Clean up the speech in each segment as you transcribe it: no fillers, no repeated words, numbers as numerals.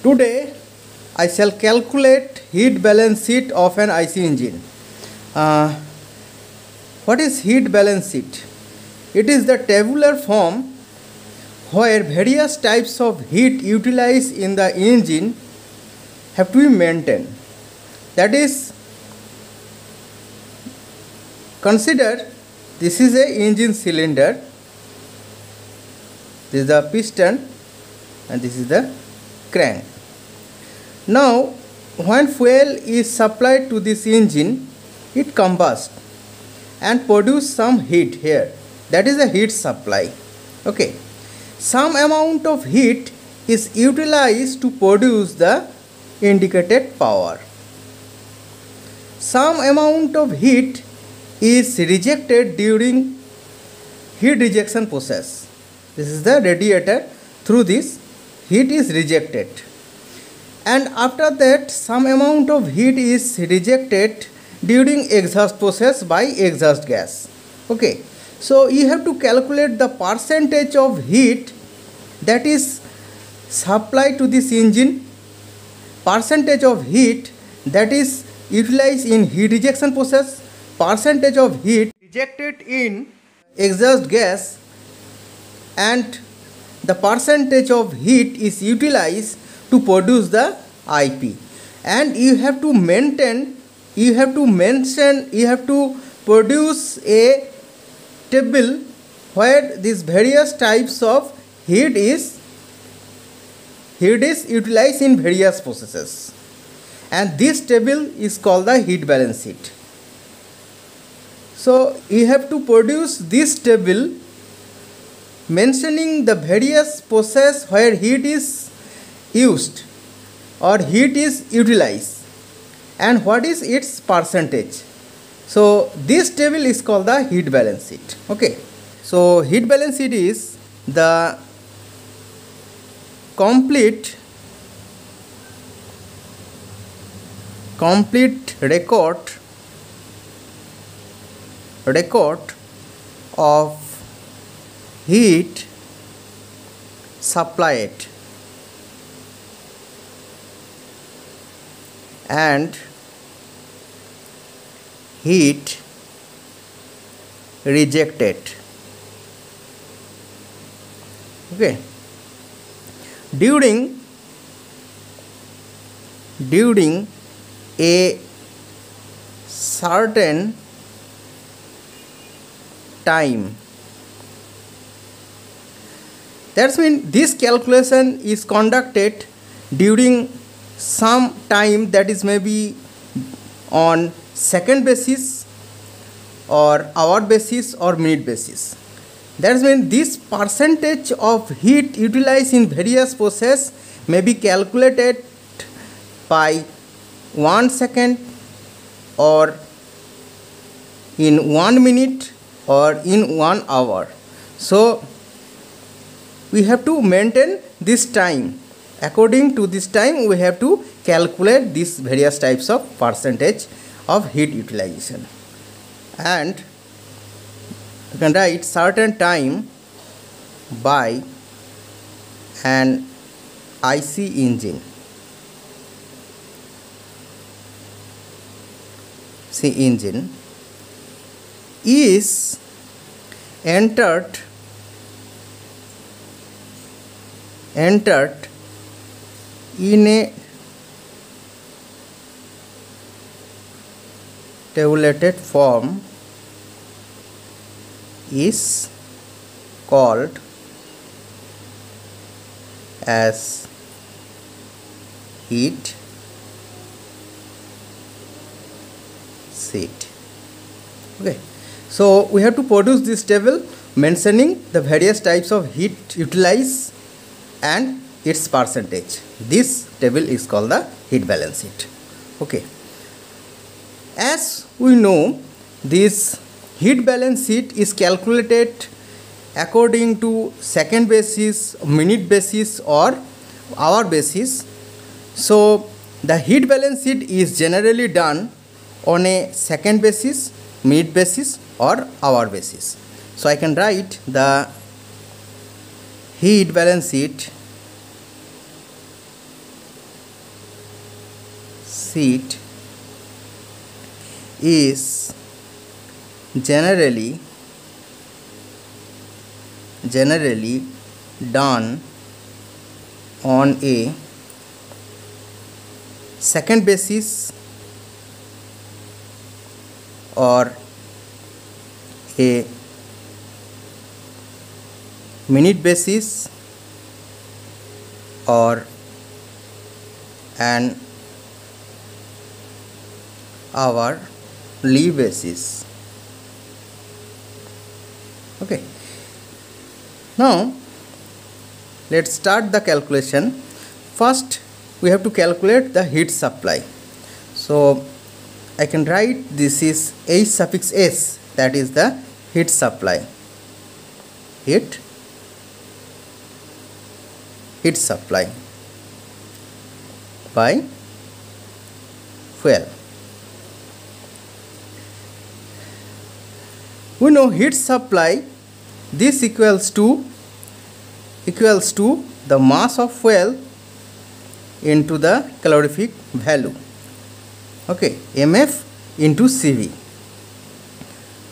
Today I shall calculate heat balance sheet of an IC engine. What is heat balance sheet? It is the tabular form where various types of heat utilized in the engine have to be maintained. That is, consider this is a engine cylinder, this is the piston and this is the crank. Now when fuel is supplied to this engine, it combusts and produces some heat here. That is a heat supply. Okay. Some amount of heat is utilized to produce the indicated power. Some amount of heat is rejected during heat rejection process. This is the radiator. Through this, heat is rejected. And after that, some amount of heat is rejected during exhaust process by exhaust gas. Okay. So you have to calculate the percentage of heat that is supplied to this engine, percentage of heat that is utilized in heat rejection process, percentage of heat rejected in exhaust gas, and the percentage of heat is utilized to produce the IP. And you have to produce a table where these various types of heat is utilized in various processes, and this table is called the heat balance sheet. So you have to produce this table mentioning the various process where heat is used or heat is utilized and what is its percentage. So this table is called the heat balance sheet. Okay. So heat balance sheet is the complete record of heat supplied and heat rejected. Okay. During a certain time. That means this calculation is conducted during some time, that is maybe on second basis or hour basis or minute basis. That means this percentage of heat utilized in various process may be calculated by 1 second or in 1 minute or in 1 hour. So we have to maintain this time. According to this time, we have to calculate these various types of percentage of heat utilization. And you can write certain time by an IC engine. Engine is entered in a tabulated form is called as heat sheet. Okay. So we have to produce this table mentioning the various types of heat utilized and its percentage. This table is called the heat balance sheet. Okay. As we know, this heat balance sheet is calculated according to second basis, minute basis or hour basis. So the heat balance sheet is generally done on a second basis, minute basis or hour basis. So I can write the heat balance sheet heat is generally done on a second basis or a minute basis or an hourly basis. Okay, now let's start the calculation. First we have to calculate the heat supply. So I can write this is H suffix S, that is the heat supply. Heat supply by fuel. We know heat supply, this equals to the mass of fuel into the calorific value. Okay, MF into CV,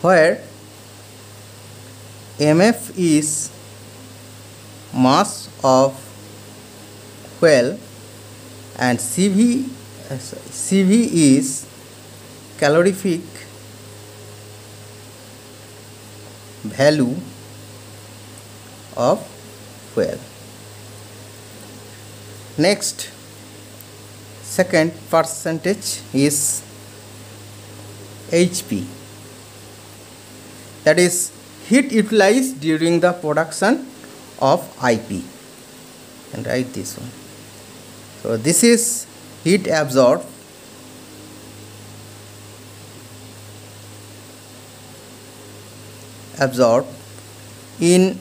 where MF is mass of fuel and CV is calorific value of fuel. Next, second percentage is HP, that is heat utilized during the production of IP. And write this one. So this is heat absorbed in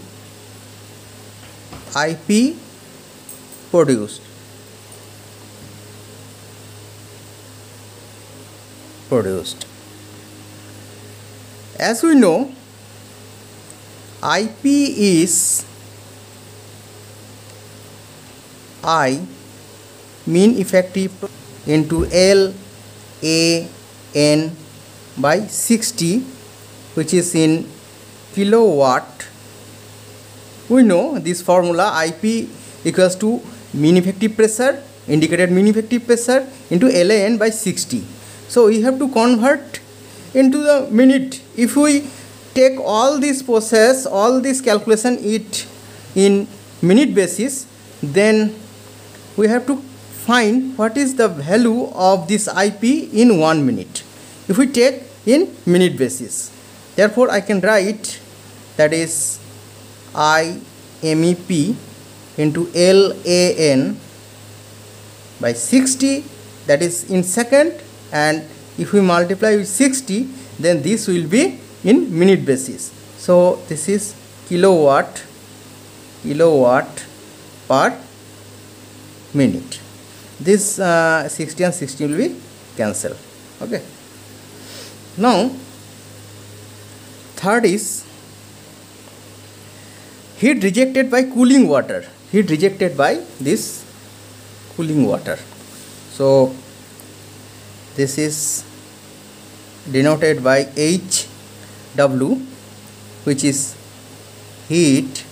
IP produced. As we know, IP is I mean effective into LAN by 60, which is in kilowatt. We know this formula, IP equals to mean effective pressure, indicated mean effective pressure into LAN by 60. So we have to convert into the minute. If we take all this process, all this calculation it in minute basis, then we have to find what is the value of this IP in 1 minute if we take in minute basis. Therefore I can write, that is I MEP into LAN by 60, that is in second, and if we multiply with 60, then this will be in minute basis. So this is kilowatt per minute. This 60 and 60 will be cancelled. Okay, now third is heat rejected by cooling water. Heat rejected by this cooling water. So this is denoted by HW, which is heat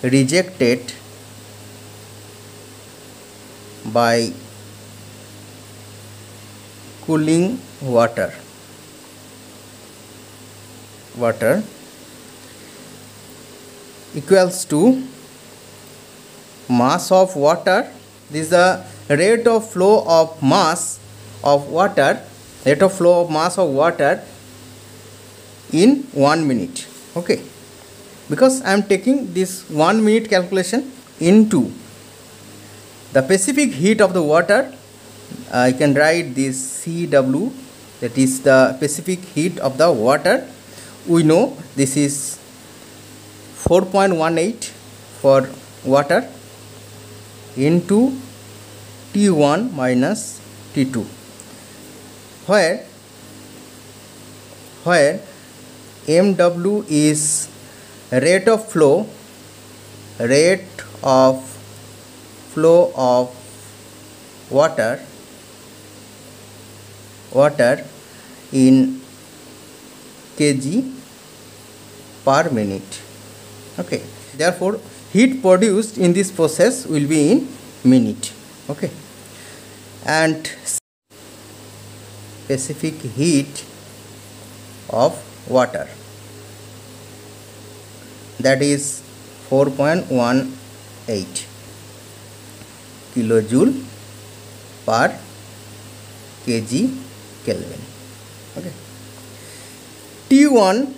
rejected by cooling water equals to mass of water. This is the rate of flow of mass of water, in 1 minute. Okay, because I am taking this 1 minute calculation into the specific heat of the water, I can write this CW, that is the specific heat of the water. We know this is 4.18 for water into T1 minus T2, where MW is rate of flow of water water in kg per minute. Okay, therefore heat produced in this process will be in minute. Okay, and specific heat of water, that is 4.18 kilojoule per kg Kelvin. Okay, T1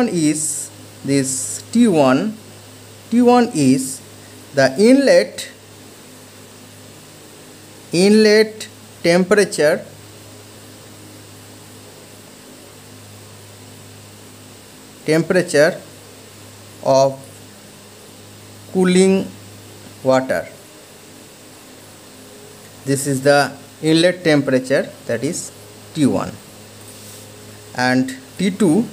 is this T1 is the inlet temperature of cooling water. This is the inlet temperature, that is T1, and T2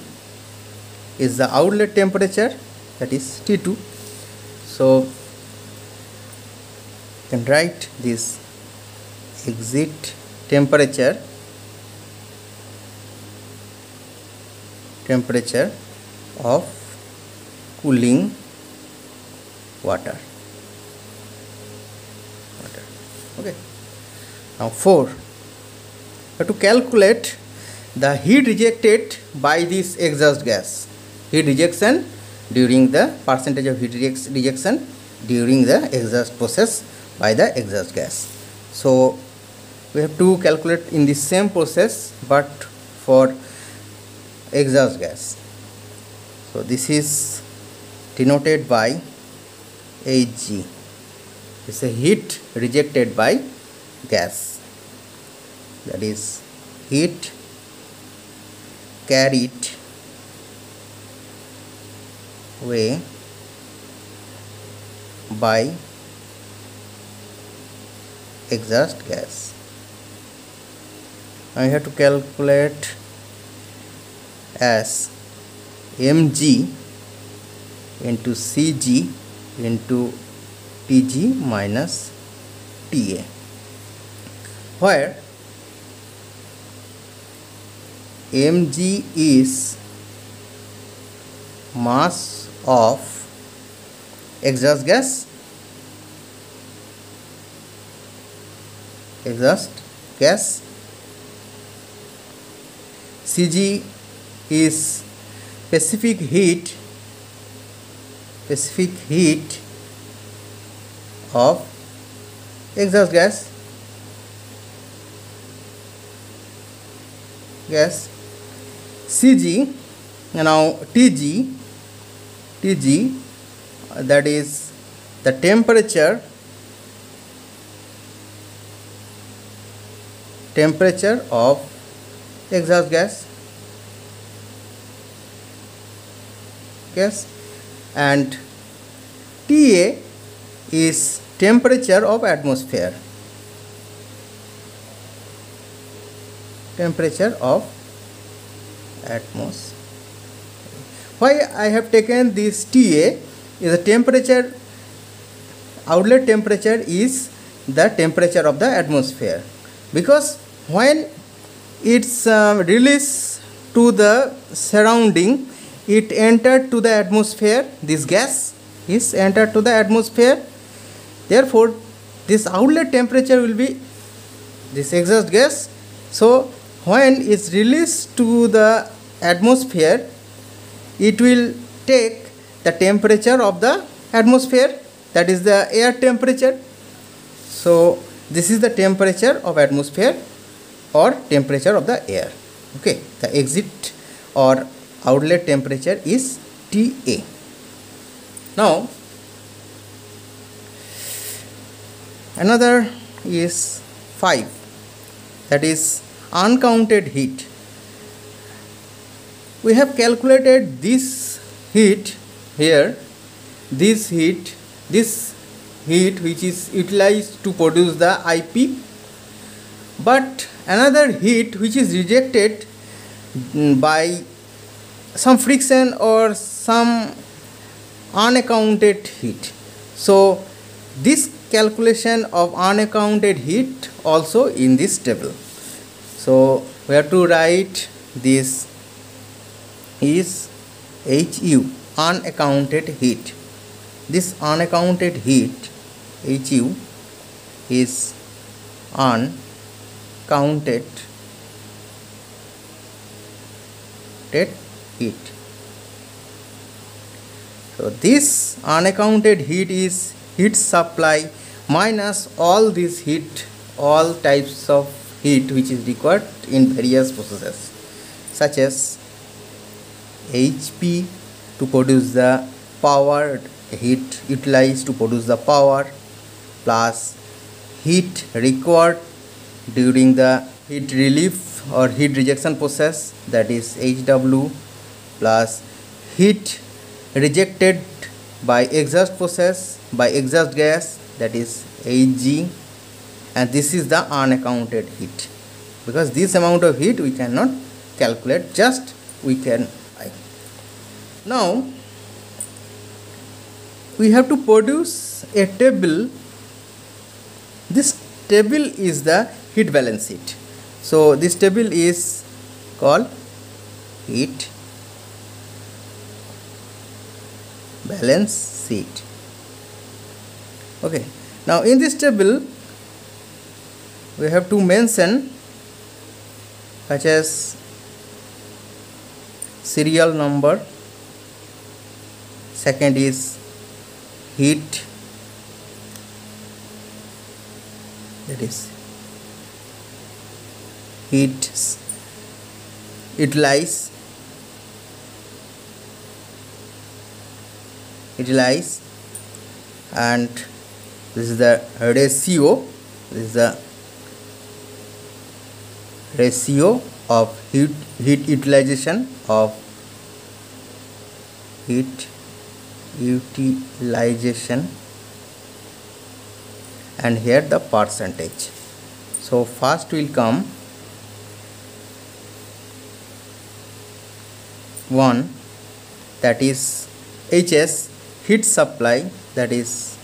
is the outlet temperature, that is T2. So you can write this exit temperature of cooling water. Okay, now 4, we have to calculate the heat rejected by this exhaust gas, heat rejection during the percentage of heat rejection during the exhaust process by the exhaust gas. So we have to calculate in the same process but for exhaust gas. So this is denoted by Hg. It's a heat rejected by gas, that is heat carried away by exhaust gas. I have to calculate as mg into cg into Tg minus Ta, where mg is mass of exhaust gas, Cg is specific heat of exhaust gas, Cg. Now Tg, that is the temperature of exhaust gas, and Ta is temperature of atmosphere, Why I have taken this Ta is the temperature, outlet temperature is the temperature of the atmosphere, because when it's released to the surrounding, it entered to the atmosphere, this gas is entered to the atmosphere, therefore this outlet temperature will be this exhaust gas. So when it's released to the atmosphere, it will take the temperature of the atmosphere, that is the air temperature. So this is the temperature of atmosphere or temperature of the air. Okay, the exit or outlet temperature is Ta. Now another is 5, that is uncounted heat. We have calculated this heat here, this heat which is utilized to produce the IP, but another heat which is rejected by some friction or some unaccounted heat. So this calculation of unaccounted heat also in this table. So we have to write this is HU, unaccounted heat. This unaccounted heat HU is uncounted heat. So this unaccounted heat is heat supply minus all this heat, all types of heat which is required in various processes, such as HP to produce the power, heat utilized to produce the power, plus heat required during the heat relief or heat rejection process, that is HW, plus heat rejected by exhaust process by exhaust gas, that is HG, and this is the unaccounted heat, because this amount of heat we cannot calculate, just we can write. Now we have to produce a table. This table is the heat balance sheet. So this table is called heat balance sheet. Okay, now in this table we have to mention such as serial number, second is heat, that is heat utilize, and this is the ratio, this is the ratio of heat utilization and here the percentage. So first will come 1, that is HS, heat supply, that is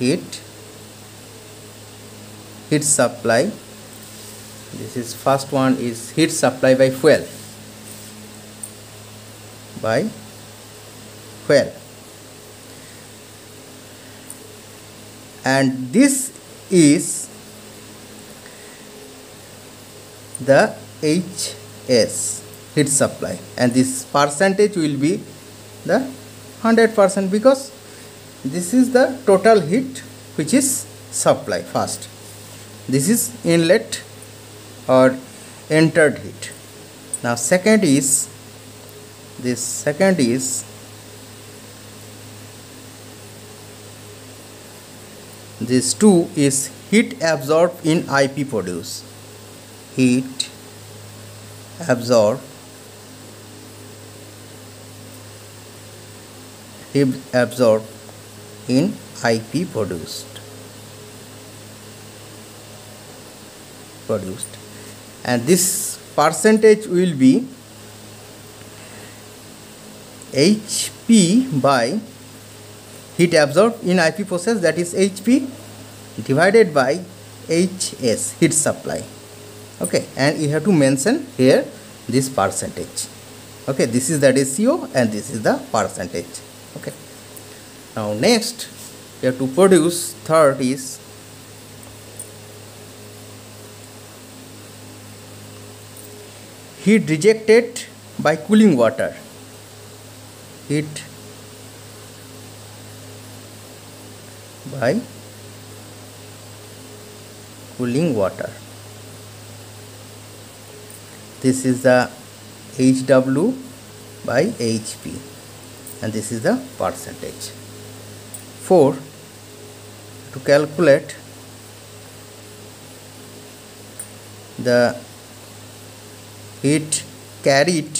heat supply. This is first one is heat supply by fuel, and this is the HS, heat supply, and this percentage will be the 100%, because this is the total heat which is supply. First, this is inlet or entered heat. Now second is this two is heat absorbed in IP produce, heat absorbed in IP produced, and this percentage will be HP by heat absorbed in IP process, that is HP divided by HS, heat supply. Okay, and you have to mention here this percentage. Okay, this is the ratio and this is the percentage. Okay, now next we have to produce, third is heat rejected by cooling water, heat by cooling water. This is the HW by HP, and this is the percentage. 4, to calculate the heat carried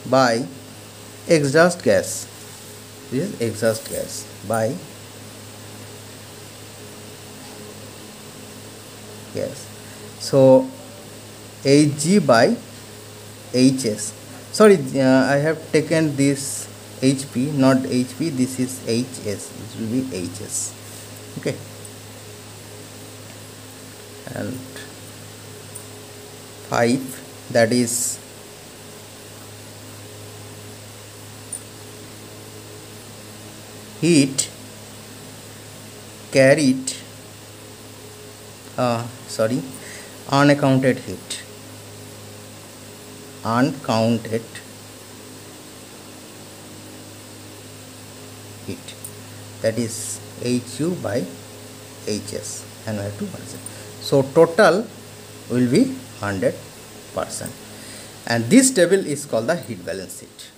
by exhaust gas, this is exhaust gas by gas. So Hg by Hs, sorry, I have taken this HP, not HP, this is Hs, it will be Hs. Okay, and 5, that is heat carried, unaccounted heat, uncounted heat, that is HU by HS, and we have to 100. So total will be 100%, and this table is called the heat balance sheet.